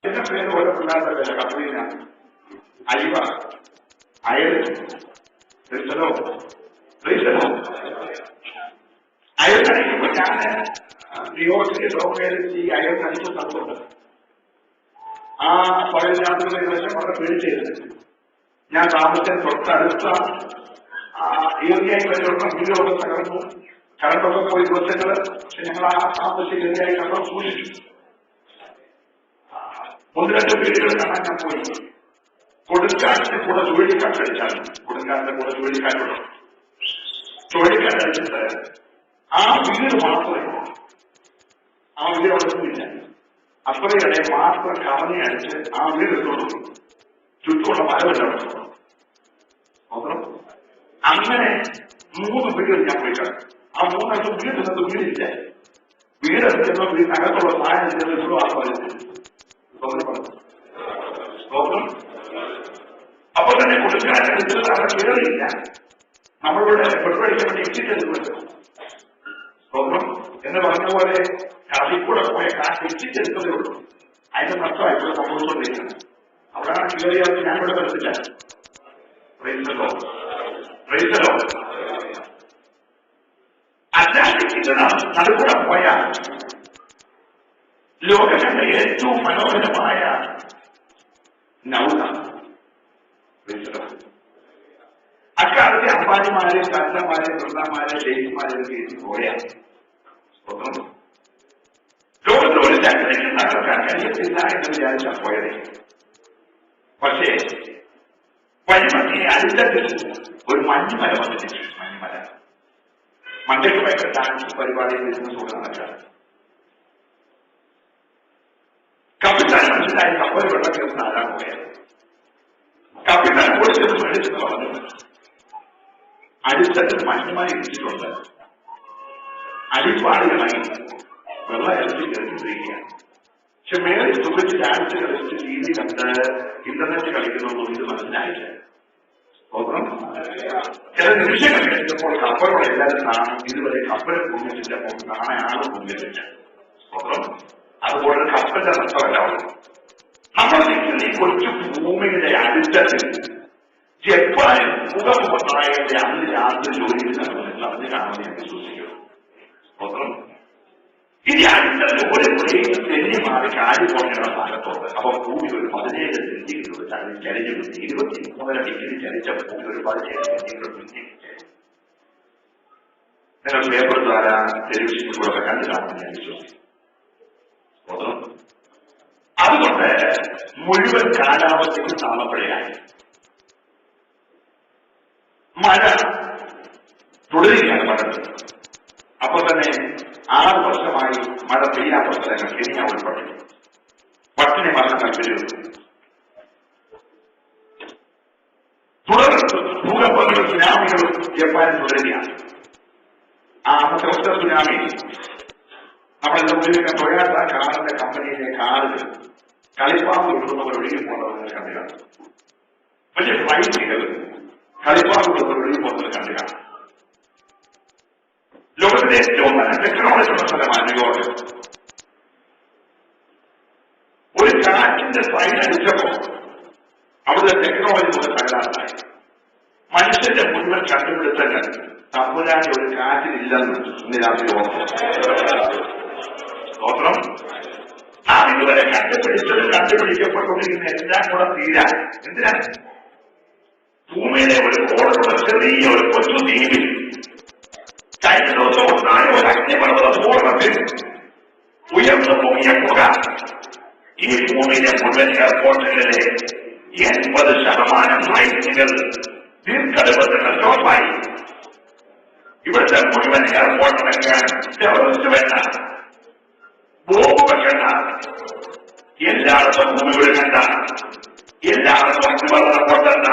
ഇതിന്റെ പേര് ഓരോ പിള്ളേരുടെ കപ്പീന അരിവ അയൽ റീസലോ അയൽ കഴിക്കുമ്പോ ഞാൻ ന്യൂയോർക്കിലെ ലോകയിൽ ഈ അയൽ കഴിച്ചു തന്നുണ്ട്. ആ പഴയ രാത്രികളെ വളരെ പേടിച്ചിരുന്നു. ഞാൻ താമസിച്ച തൊട്ടടുത്ത ഏരിയയിൽ വെച്ചുള്ള വീടുകളൊക്കെ തകർന്നു, കറണ്ടൊക്കെ പോയി ദിവസങ്ങള്. പക്ഷെ ഞങ്ങൾ ആ താമസിച്ച ഏരിയയിൽ നമ്മൾ സൂക്ഷിച്ചു. ഒന്ന് രണ്ട് വീടുകൾ കാണാൻ ഞാൻ പോയി. കൊടുങ്കാറ്റിന്റെ കൂടെ ചുഴലിക്കാറ്റ് അടിച്ചാണ്. കൊടുങ്കാറ്റിന്റെ കൂടെ ചുഴലിക്കാറ്റുള്ളൂ. ചുഴലിക്കാറ്റ് അടിച്ചിട്ട് ആ വീട് മാത്രമേ ആ വീട് ഒന്നുമില്ല. അത്രയുടെ മാത്രം കവനെ അടിച്ച് ആ വീട് എടുത്തോളൂ. ചുറ്റുമുള്ള മരമെല്ലാം നോക്കണം. അങ്ങനെ 3 വീടുകൾ ഞാൻ പോയി കാണും. ആ 3 വീടിനകത്ത് വീടില്ല. വീടെടുക്കുന്ന വീടിനകത്തുള്ള സാഹചര്യം ഇപ്പോഴും ആസ്വദിച്ചു. അപ്പൊ തന്നെ കൊടുക്കാനനുസരിച്ച് അവിടെ കയറിയില്ല. നമ്മളുടെ പെട്രോളിക്കാൻ വേണ്ടി എക്സിറ്റ് എടുക്കുമല്ലോ. എന്ന് പറഞ്ഞ പോലെ അതിൽ കൂടെ പോയ കാശ് എക്സിറ്റ് എടുത്തതേ ഉള്ളൂ. അതിന്റെ നഷ്ടമായിപ്പോൾ സംഭവിച്ചുകൊണ്ടിരിക്കുന്നത്. അവിടെയാണ് കയറിയാൽ ഞാൻ ഇവിടെ വരത്തില്ല. അറ്റ്ലാന്റിക്കിന്റെ നടുക്കൂടെ പോയ ലോകത്തിന്റെ ഏറ്റവും മനോഹരമായ നൗക. അക്കാലത്തെ അമ്പാനിമാരെ, കർണന്മാരെ, വൃന്ദന്മാരെ, ലേഖന്മാരെ കയറ്റി പോയ ലോകത്ത് ഒരു ചക്രയ്ക്ക് തകർക്കാൻ കഴിയത്തില്ല എന്ന് വിചാരിച്ചാൽ പോയത്. പക്ഷേ വഴിമത്തിയെ അടുത്തത്തിൽ ഒരു മഞ്ഞുമല വന്നിട്ട്, മഞ്ഞുമല മണ്ടയ്ക്ക് ഭയങ്കര ഡാൻസ് പരിപാടിയിൽ വരുന്ന സുഖമാണ്. കപ്പിത്താൻ മനസ്സിലായി കപ്പൽ വെള്ളം കയറുന്ന ആരാണ് പോയത്. കപ്പിത്താൻ ഓടിച്ചത് മേടിച്ചെന്ന് പറഞ്ഞു. അടുത്തത്തിൽ മഞ്ഞുമായി ഇരിച്ചിട്ടുണ്ട്. അടിപ്പാടുകളായി വെള്ളം ഇറച്ചി കയറിക്കൊണ്ടിരിക്കുകയാണ്. പക്ഷെ മേളിൽ സുഖിച്ച് ഡാൻസ് കളിച്ച് ടി വി കണ്ട് ഇന്റർനെറ്റ് കളിക്കുന്നതൊന്നും ഇത് മനസ്സിലായില്ല. ചില നിമിഷങ്ങൾ കഴിഞ്ഞപ്പോൾ കപ്പലോടെ എല്ലാവരും കാണും. ഇതുവരെ കപ്പലെ പൊങ്ങിച്ചിട്ടപ്പോൾ കാണാൻ ആളും പൊങ്ങിച്ചില്ല. അതുപോലെ കപ്പലിന്റെ നഷ്ടമല്ല. നമ്മൾ നിൽക്കുന്ന ഈ കൊച്ചു ഭൂമിയുടെ അടുത്തത്തിൽ ജപ്പാനിൽ മുഖമുണ്ടായതിന്റെ അന്ന് രാത്രി ജോലി നടന്ന് കാണുമെന്ന് ഞാൻ വിശ്വസിക്കുന്നു. ഇനി അടുത്തത് ഒരു തെന്നി മാറി കാര്യം പോകേണ്ട ഭാഗത്തോട്. അപ്പൊ ഭൂമി ഒരു 17 സെന്റിമീറ്റർ ചരിഞ്ഞു. 23 ഡിഗ്രി ചരിച്ച ഭൂമി ഒരു 17 സെന്റിമീറ്റർ പിന്നിട്ട് നിങ്ങൾ പേപ്പർ ദ്വാര ടെലിവിഷനിലൂടെ കണ്ടു കാണുമെന്ന് ഞാൻ വിശ്വസിക്കുന്നു. അതുകൊണ്ട് മുഴുവൻ കാലാവസ്ഥയ്ക്ക് താമപ്പഴയായി. മഴ തുടരുകയാണ്. മഴ അപ്പൊ തന്നെ 6 വർഷമായി മഴ പെയ്യാത്ത സ്ഥലങ്ങൾ കെനിയ ഉൾപ്പെടെ പട്ടിണി മരണങ്ങൾ പെരുകുന്നു. തുടർന്ന് ഭൂകമ്പങ്ങളും സുനാമികളും ജപ്പാനിൽ തുടരുകയാണ്. ആ അന്നത്തെ ഒറ്റ സുനാമി നമ്മളെല്ലാം ഉപയോഗിക്കാൻ ടൊയോട്ട കാറിന്റെ കമ്പനിയിലെ കാറുകൾ കളിപ്പാമ്പ് കൊണ്ടുവന്നവർ ഒഴുകി പോകുന്നവർ കണ്ടുകാണ്. വലിയ ഫ്ലൈറ്റുകൾ കളിപ്പാമ്പ് കൊണ്ടുവർ ഒഴുകി പോകുന്നത് കണ്ടുകാണ്. ലോകത്തിലെ ഏറ്റവും നല്ല ടെക്നോളജി ഉള്ള സ്ഥലമാണ് ന്യൂയോർക്ക്. ഒരു കാറ്റിന്റെ സൈൻ അടിച്ചപ്പോ അവിടുത്തെ ടെക്നോളജി കൊണ്ട് തകരാറിലായി. മനുഷ്യന്റെ മുഴുവൻ കണ്ടുപിടുത്തങ്ങൾ തമ്പുരാന്റെ ഒരു കാറ്റിലില്ലെന്ന് ഇന്ന് രാത്രി ഓർക്കണം. ആ ഇതുവരെ കണ്ടുപിടിക്കപ്പെട്ടുകൊണ്ടിരിക്കുന്ന എല്ലാം കൂടെ തീരാൻ എന്തിനാണ്? ഭൂമിയിലെ ഒരു കോടുള്ള ചെറിയ ഒരു കൊച്ചു ദ്വീപിൽ കഴിഞ്ഞ ദിവസം ഉണ്ടായ ഒരു അഗ്നിപർവ്വത സ്ഫോടനത്തിൽ ഉയർന്നു പൊങ്ങിയ പുക ഈ ഭൂമിയിലെ മുഴുവൻ എയർപോർട്ടുകളിലെ 80% ഫ്ലൈറ്റുകൾ ദീർഘദൂരത്തിന് സ്റ്റോപ്പായി. ഇവിടുത്തെ മുഴുവൻ എയർപോർട്ടിലൊക്കെ ടെററിസ്റ്റ് വേണ്ട, ബോംബ് വെക്കണ്ട, എല്ലായിടത്തും ഭൂമി വിടുകണ്ട, എല്ലായിടത്തും അഗ്നിപർവ്വതം പൊട്ടണ്ട.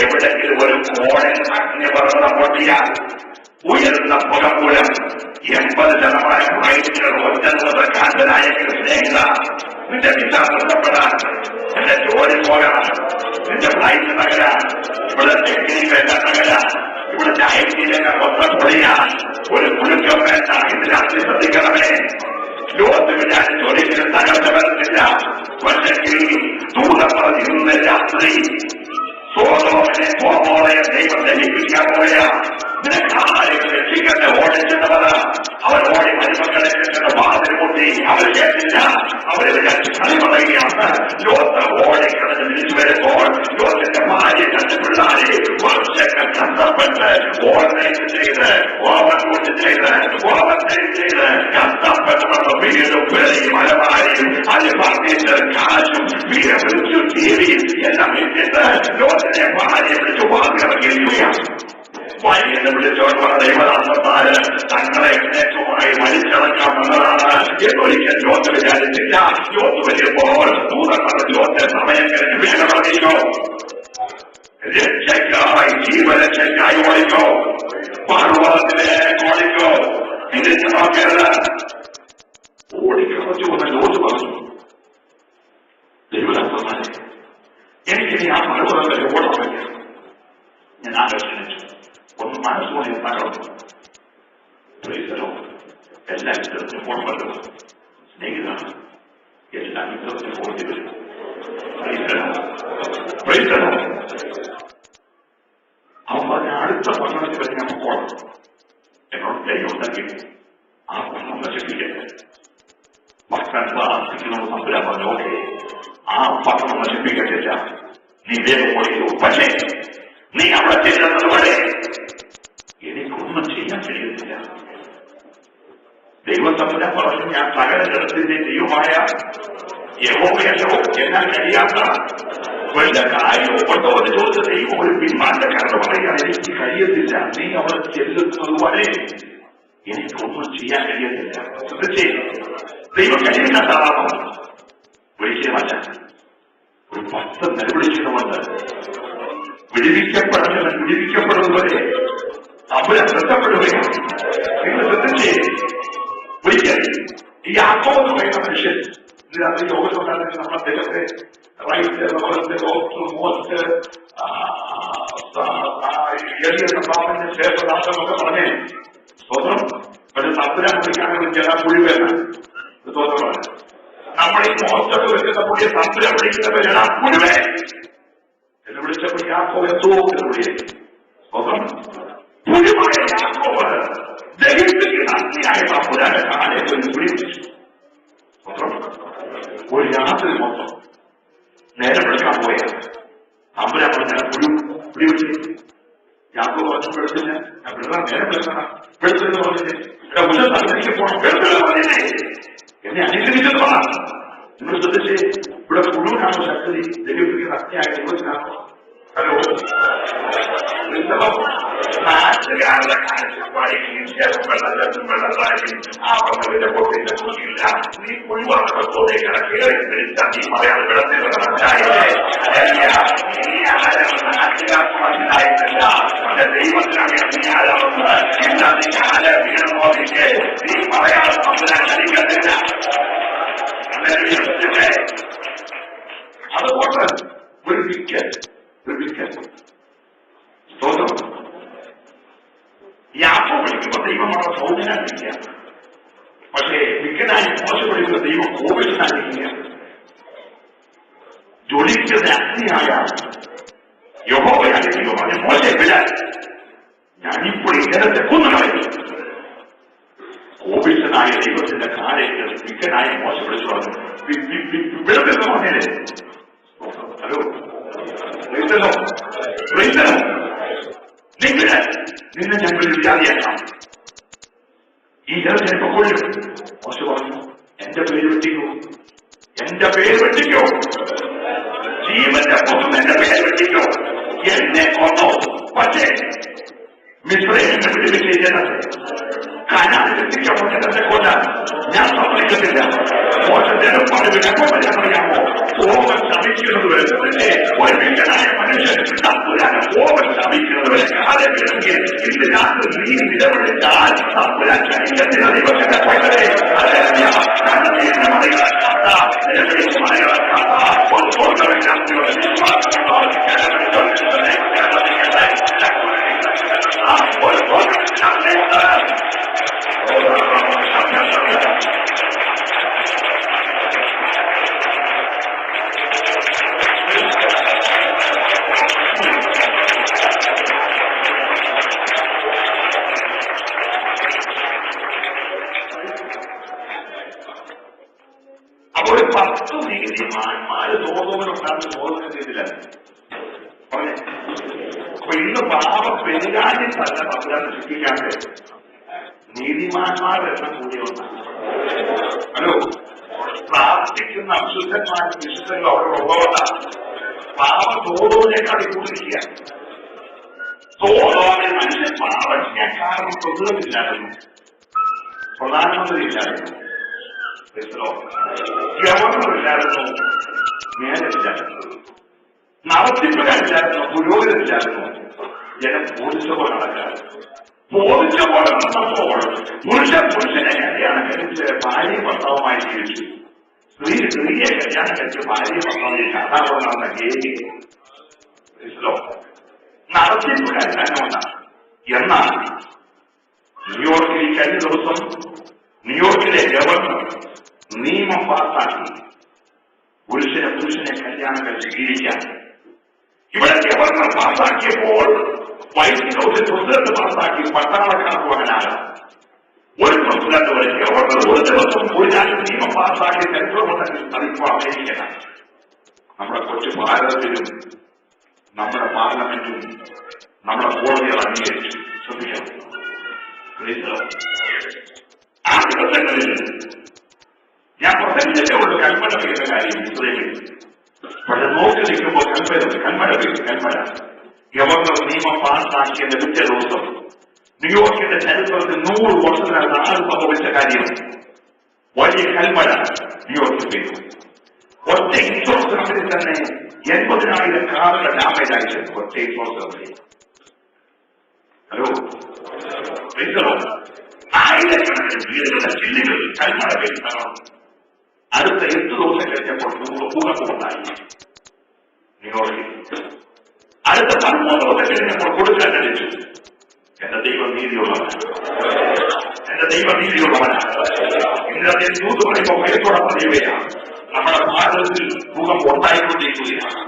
എവിടെങ്കിലും ഒരു കോണിൽ അഗ്നിപർവ്വതം പൊട്ടിയാൽ ഉയർന്ന പുക മൂലം 80% ഫ്ലൈറ്റുകൾ ഒറ്റ കാന്തനായ സ്നേഹിത നിന്റെ വിസ നഷ്ടപ്പെടാൻ, നിന്റെ ജോലി പോകാൻ, നിന്റെ ഫ്ലൈറ്റ് തകരാൻ, ഇവിടെ ടെക്നിക്കൽ തകരാൻ, ഇവിടുത്തെ ഐ ടി രംഗം മൊത്തം പൊളിയാൻ ഒരു കുലുക്കം വേണ്ട. ഇതിനകത്ത് ശ്രദ്ധിക്കണമേ. ലോകത്ത് വിചാരിച്ച് ഒരിക്കലും തകർന്നു വരത്തില്ല. പക്ഷെങ്കിൽ ദൂരം പറഞ്ഞിരുന്ന രാത്രി സോദോമിനെ ഗോമോറയെ ദൈവം ദഹിപ്പിക്കാൻ പോയ നിനക്കാരെയും രക്ഷിക്കട്ടെ ഓടിച്ചെന്നവർ അവർ ഓടി മരുമക്കളെ വാതിൽ മുട്ടി അവർ കേട്ടില്ല. അവരെ വിചാരിച്ച് കളി പറയുകയാണ്. ലോകത്ത് ഓടിക്കിടന്ന് തിരിച്ചു വരുമ്പോൾ ലോകത്തിന്റെ ഭാര്യ കണ്ട് പിള്ളാരെ വർഷങ്ങൾ കഷ്ടപ്പെട്ട് ഓർമ്മയും ചെയ്ത് ഓവർകൂട്ട് ചെയ്ത് ഓവർടൈം ചെയ്ത് കഷ്ടപ്പെട്ട് വീടും വെളിയും മലമാരിയും അത് പറഞ്ഞിട്ട് കാശും വീട് വിളിച്ചു തീരിയും എല്ലാം വിട്ടിട്ട് ലോകത്തിന്റെ ഭാര്യ വിളിച്ചു വാങ്ങിറങ്ങിയിരിക്കുകയാണ്. വൈകിട്ട് വിളിച്ചോണ്ട് ദൈവദാസന്മാര് തങ്ങളെ ഏറ്റവുമായി മരിച്ചടക്കാമെന്നതാണ് എന്നൊരിക്കൽ ലോത്ത് വിചാരിച്ചില്ല. ലോത്ത് വരുമ്പോൾ ദൂതങ്ങൾ ലോത്തെ സമയം കഴിഞ്ഞ് വീണമറിയോ, രക്ഷയ്ക്കായി ജീവരക്ഷയ്ക്കായി ഓടിക്കോ, പർവ്വതത്തിലേക്ക് ഓടിക്കോ, തിരിച്ചു നോക്കരുത്. ഓടിക്കളച്ചു എന്ന് ലോത്ത് പറഞ്ഞു. ദൈവദാസന്മാരെ, എനിക്കിനി ആ പർവ്വതത്തിലെ ഓടാൻ പറ്റില്ല. ഞാൻ ആലോചിച്ചു, ഒന്ന് മനസ്സുമായി തകർന്നു. എല്ലാ യുദ്ധത്തിനും പുറപ്പെട്ടു. സ്നേഹിതമാണ്, എല്ലാ യുദ്ധത്തിനും ഓടി വരും. അവൻ പറഞ്ഞ അടുത്ത പട്ടണത്തിൽ വരെ ഞാൻ പോകണം. എന്നോട് ദൈവം നൽകി ആ പട്ടണം നശിപ്പിക്കട്ടെ. മക്കൾ പ്രാർത്ഥിക്കുന്നവർ തമ്പുരാൻ പറഞ്ഞു, ഓക്കെ, ആ പട്ടണം നശിപ്പിക്കട്ടില്ല, നീ വേഗം ഓടിക്കൂ. പക്ഷേ നീ അവിടെ ചെയ്തതുപോലെ എനിക്കൊന്നും ചെയ്യാൻ കഴിയുന്നില്ല. ദൈവം തമ്പുരാൻ പറഞ്ഞു, ഞാൻ സകല ജനത്തിന്റെ ദൈവമായ യഹോവയല്ലോ, എന്നാൽ കഴിയാത്ത വല്ല കാര്യവും ഉണ്ടോ എന്ന് ചോദിച്ച ദൈവം ഒരു പിന്മാറ്റക്കാരന് പറയാൻ എനിക്ക് കഴിയത്തില്ല. നീ അവിടെ ചെല്ലുന്നതുവരെ എനിക്കൊന്നും ചെയ്യാൻ കഴിയത്തില്ല. ശ്രദ്ധിച്ചേ, ദൈവം കഴിയുന്നതാണോ? ഒരിക്കലുമല്ല. ഒരു 10 നിലവിളിക്കണമെന്ന് വിടുവിക്കപ്പെടുന്നവൻ വിടുവിക്കപ്പെടുന്നവരെ അവരെ നഷ്ടപ്പെടുകയാണ്. നിങ്ങൾ ശ്രദ്ധിച്ചേ, ഒരിക്കൽ ഈ യാക്കോബ് എന്ന് പറയുന്ന മനുഷ്യൻ ഇതിനകത്ത് യോഗത്തുണ്ടാകുന്ന നമ്മുടെ അദ്ദേഹത്തെ റൈറ്റ് ലോകത്തെ മോസ്റ്റ് എളിയ സംഭാവന ശേഷദാസമൊക്കെ പറഞ്ഞേ സ്വതന്ത്രം. പക്ഷെ തമ്പുരാൻ വിളിക്കാൻ ചില പുഴിവേന സ്വതന്ത്രമാണ്. നമ്മൾ ഈ മോസ്റ്റൊക്കെ വെക്കുന്ന പുള്ളിയെ തമ്പുരാൻ വിളിക്കുന്നവരാ പുഴിവേ എന്ന് വിളിച്ചപ്പോൾ യാക്കോബ് എന്തോ എന്ന് വിളിയെ സ്വതന്ത്രം. പുഴിമായ യാക്കോബ് ദഹിപ്പിക്കുന്ന അഗ്നിയായ തമ്പുരാന്റെ കാലത്ത് ഒരു പുളി വിളിച്ചു. ഒരു രാത്രി മൊത്തം നേരം എടുക്കാൻ പോയ തമ്പുരാൻ പറഞ്ഞ പുളി വിളിച്ചു. യാക്കോബ് പറഞ്ഞു, വെളുത്തില്ല, ഞാൻ വെള്ളം നേരം വെളുക്കണം, വെളുത്തെന്ന് പറഞ്ഞില്ലേ, എനിക്ക് പോകണം, വെളുത്തെന്ന് പറഞ്ഞില്ലേ, എന്നെ അനുസരിച്ചെന്ന് പറ. നിങ്ങൾ ശ്രദ്ധിച്ച്, ഇവിടെ മുഴുവനാണോ ശക്തി ദഹിപ്പിക്കുന്ന അഗ്നിയായ ദൈവത്തിനാണോ? ഹലോ, നാട്ടുകാരുടെ കാഴ്ചപ്പാടി വെള്ളത്തിന്റെ പൊട്ടിന്റെ കുറിയില്ല. നീ ഒഴിവാക്കുന്ന തോന്നെ കിടക്കുകയോ നീ മലയാളം വെള്ളത്തിൽ മനസ്സിലായില്ലേ? മനസ്സിലായിട്ടില്ല. എന്റെ ദൈവത്തിനറിയാം നീ ആരാണെന്ന്. ഇല്ല, നീ ആരെ വീണമോദിക്ക് നീ മലയാളം മനസ്സിലാക്കില്ല. അതുകൊണ്ട് ഒരു വിക്കറ്റ് സ്തോത്രം. യാക്കോബ് വിളിക്കുമ്പോൾ ദൈവമാണ് സൗജന്യമില്ല. പക്ഷേ വിക്കനായി മോശം വിളിക്കുന്ന ദൈവം കോപിഷ്ഠനായിരിക്കുക. ജ്വലിക്കുന്ന അഗ്നിയായ യഹോവയായ ദൈവം പറഞ്ഞ മോശം വിടാൻ ഞാനിപ്പോൾ ഈ ജനത്തെ കൊന്നുകളയും. കോപിഷ്ഠനായ ദൈവത്തിന്റെ കാലേക്ക് വിക്കനായ മോശം വിളിച്ചു പറഞ്ഞു, വിടതെന്ന് പറഞ്ഞേ. ഹലോ, നിന്നെ ഞങ്ങൾ വ്യാധിയാക്കാം. ഈ ജനത്തെ കൊല്ലും. മോശം പറഞ്ഞു, എന്റെ പേര് വെട്ടിക്കോ, എന്റെ പേര് വെട്ടിക്കോ, ജീവന്റെ പുറത്ത് എന്റെ പേര് വെട്ടിക്കോ. എന്നെ കൊന്നോ, പക്ഷേ മിസ്രൈമിനെ വിടുവിച്ച ജനത്തെ കനാലിൽ എത്തിക്കോ. ജനത്തെ കൊല്ലാൻ ഞാൻ സമ്മതിക്കത്തില്ല. മോശം ജനം പറഞ്ഞു, അറിയാമോ, ഓവൻ ശമിക്കുന്നത് വരെ ഒരു വീട്ടനായ മനുഷ്യൻ തമ്പുരാനെ ഓവൻ ശമിക്കുന്നത് വരെ കാലമില്ലെങ്കിൽ ഇന്ന് രാത്രി നീ നിലവിളിച്ചാൽ തമ്പുരാൻ ശരീരത്തിന് ദിവസത്തെ കൊല്ലരെ കണ്ണീരിന് മറികടക്കാത്ത ഒരു നീതിമാന്മാര് തോന്നുന്നുണ്ടാകുന്ന ബോധന ചെയ്തില്ല പറഞ്ഞേ. അപ്പൊ ഇന്ന് പാപ പെരുകാര്യം തന്നെ തമ്പുരാൻ സൃഷ്ടിക്കാതെ നീതിമാന്മാരുടെ എണ്ണം കൂടി വന്നാണ്. ഹലോ, പ്രാർത്ഥിക്കുന്ന അശുദ്ധന്മാരും വിശുദ്ധരും അവരുടെ ഉള്ളവരാണ്. പാപം തോതോനേക്കാൾ കൂടിയിരിക്കുക. തോതോനെ മനുഷ്യൻ പാപം ചെയ്യാൻ കാരണം പ്രകൃതമില്ലായിരുന്നു, പ്രധാനമന്ത്രി ഇല്ലായിരുന്നു, ഗവർണറില്ലായിരുന്നു, മേലില്ലായിരുന്നു, നടത്തിപ്പുകാരില്ലായിരുന്നു, പുരോഗതിയില്ലായിരുന്നു. ജനം ബോധിച്ച പോലെ നടക്കാറ്. ബോധിച്ച പോലെ നടന്നപ്പോൾ പുരുഷനെ കല്യാണം കഴിച്ച് ഭാര്യ ഭർത്താവുമായി ജീവിച്ചു. സ്ത്രീയെ കല്യാണം കഴിച്ച് ഭാര്യ ഭർത്താവിനെ കഥാപോലെ നടന്ന ഗേലി നടത്തിപ്പുകാരി തന്നെ ഒന്നാണ്. എന്നാൽ ന്യൂയോർക്കിൽ കഴിഞ്ഞ ദിവസം ന്യൂയോർക്കിലെ ഗവർണർ നിയമം പാസാക്കി പുരുഷനെ കല്യാണം കഴിച്ച് ജീവിക്കാൻ. ഇവിടെ ഗവർണർ പാസാക്കിയപ്പോൾ വൈറ്റ് ഹൗസിൽ പ്രസിഡന്റ് പാസാക്കി പട്ടാളക്കാർക്ക് വകാനാകാം. ഒരു പ്രസിഡന്റ് വരെ ഗവർണർ ഒരു ദിവസം ഒരു രാജ്യം നിയമം പാസാക്കി ചരിത്രമുണ്ടെങ്കിൽ അതിപ്പോൾ അമേരിക്കനാണ്. നമ്മുടെ കൊച്ചു ഭാരതത്തിലും നമ്മുടെ പാർലമെന്റും നമ്മുടെ കോടതികൾ അംഗീകരിച്ചു. ശ്രദ്ധിക്കണം. ആ ദിവസങ്ങളിൽ ഞാൻ പ്രസംഗിച്ചേ ഉള്ളൂ കൽപ്പന പെയ്യുന്ന കാര്യം ഇസ്രയേലിൽ. പക്ഷെ നോക്കി നിൽക്കുമ്പോൾ കൽപ്പന ഗവർണർ നിയമം പാസാക്കിയതിന്റെ പിറ്റേ ദിവസം ന്യൂയോർക്കിന്റെ ചരിത്രത്തിൽ 100 വർഷത്തിനകത്ത് ആൾ സംഭവിച്ച കാര്യം വലിയ കൽപ്പന ന്യൂയോർക്കിൽ പെയ്തു. ഒറ്റ ഇൻഷുറൻസ് കമ്പനി തന്നെ 80,000 കാറുകൾ ഡാമേജ് ആയിട്ട് ഒറ്റ ഇൻഷുറൻസ് കമ്പനി. ഹലോ, ആയിരക്കണക്കിന് വീടുകളുടെ ചില്ലുകൾ കൽപ്പന പെയ്തു തകർന്നു. അടുത്ത 8 ദിവസം കഴിഞ്ഞപ്പോൾ ഭൂകമ്പമുണ്ടായി ന്യൂയോർക്കിൽ. അടുത്ത 13 ദിവസം കഴിഞ്ഞപ്പോൾ കൊടുക്കാൻ അടിച്ചു. എന്റെ ദൈവം നീതിയുള്ളവനാണ്, എന്റെ ദൈവം നീതിയുള്ളവനാണ്. ഇന്നത്തെ ന്യൂസ് പറയുമ്പോൾ ഭയത്തോടെ പറയുകയാണ്. നമ്മുടെ ഭാരതത്തിൽ ഭൂകമ്പം ഉണ്ടായിക്കൊണ്ടിരിക്കുകയാണ്.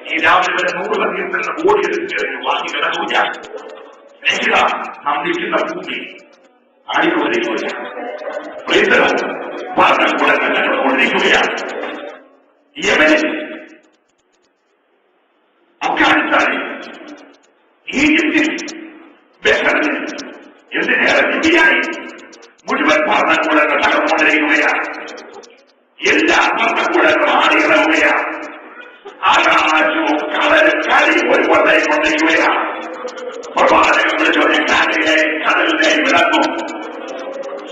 ഈ രാവിലെ വരെ 100,000 കോടിയെടുത്ത് വാങ്ങി കിടക്കുകയാണ്. നാം നിൽക്കുന്ന ഭൂമി ആയിക്കൊണ്ടിരിക്കുകയാണ്. കൊണ്ടിരിക്കുകയാണ്. യമനിൽ, അഫ്ഗാനിസ്ഥാനിൽ, ഈജിപ്തിൽ, ബഹ്റൈനിൽ, എന്തിനേറെ ലിബിയയിൽ മുഴുവൻ ഭരണകൂടങ്ങൾ തകർന്നുകൊണ്ടിരിക്കുകയാണ്. എല്ലാ ഭരണകൂടങ്ങളും ആടിയിറങ്ങുകയാണ്. ആകാശവും കടലും കരയും ഒരുപോലെ കൊണ്ടിരിക്കുകയാണ്. പ്രവാചകന്റെ ചോദ്യക്കാരിലെ കടലിനെ വിളക്കും.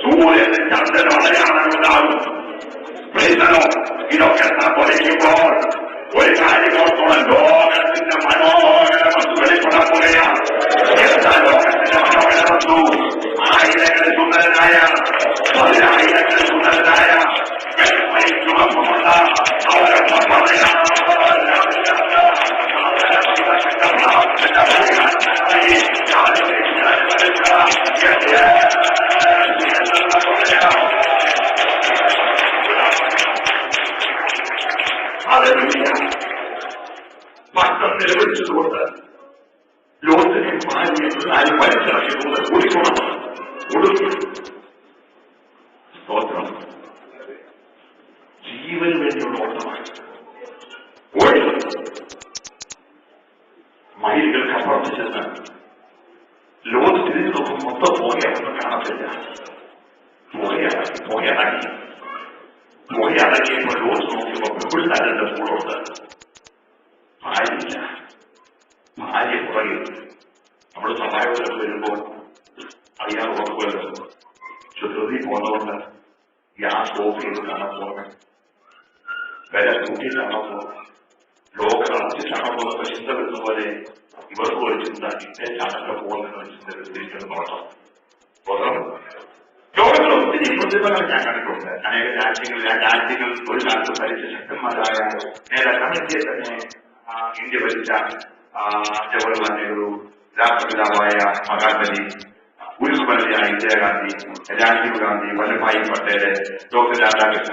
സൂര്യന് ചന്ദ്രനും അടയാളമുണ്ടാകും. ഇതൊക്കെ സംഭവിക്കുമ്പോൾ ഒരു കാര്യം ഓർത്തോളം ലോകത്തിന്റെ മനോഹര വസ്തു വെളിപ്പെടപ്പെടുകയാണ്. എന്താ ലോകത്തിന്റെ മനോഹര വസ്തു? ആയിരങ്ങളിൽ സുന്ദരനായ 10,000 സുന്ദരനായ ചുമപ്പുമുള്ള അവരെ ഭക്തം നിലവിളിച്ചതുകൊണ്ട് ലോകത്തിനെ ഭാര്യയെ പരിശ്രമിക്കുന്നത് കൂടിക്കോണം കൊടുക്കും. സ്തോത്രം. ജീവന് വേണ്ടിയുള്ള ഓട്ടമാണ്. ഓടി മയിലുകൾക്ക് അപ്പുറത്ത് ചെന്ന് ലോകത്ത് തിരിഞ്ഞു നോക്കുമ്പോൾ മൊത്തം പുകയൊന്നും കാണത്തില്ല. പുകയടങ്ങിയപ്പോൾ ലോകത്ത് നോക്കിയപ്പോൾ പെൺപിള്ളാരുടെ കൂടെ ഭാര്യയില്ല. ഭാര്യ പുറകിൽ നമ്മൾ സഹായത്തിലൊക്കെ വരുമ്പോൾ അറിയാതെ ഉറപ്പുമല്ലോ. ചുരുതി പോകുന്നതുകൊണ്ട് ഗ്യാസ് ഓഫ് ചെയ്ത് കാണാൻ പോകണം, വില കൂട്ടിയിട്ടാണോ പോകുന്നത്, ലോകം അടച്ചിട്ടാണോ പോകുന്നത് ചിന്ത വരുന്ന പോലെ ഇവർക്ക് ഒരു ചിന്ത ഇട്ടേച്ചാണൊക്കെ പോകുന്ന ചിന്ത തിരിച്ചത് നോക്കാം. ലോകത്തിൽ ഒത്തിരി പ്രതിഭകൾ ഞാൻ കണ്ടിട്ടുണ്ട്. അനേക രാജ്യങ്ങൾ ഒരു കാലത്ത് ഭരിച്ച ശക്തന്മാരായ നേതാക്കളെ തന്നെ ഇന്ത്യ ഭരിച്ച ജവഹർലാൽ നെഹ്റു, രാഷ്ട്രപിതാവായ മഹാത്മജി, ഉരുക്കുമലയായ ഇന്ദിരാഗാന്ധി, രാജീവ് ഗാന്ധി, വല്ലഭായി പട്ടേല്, ഡോക്ടർ രാധാകൃഷ്ണൻ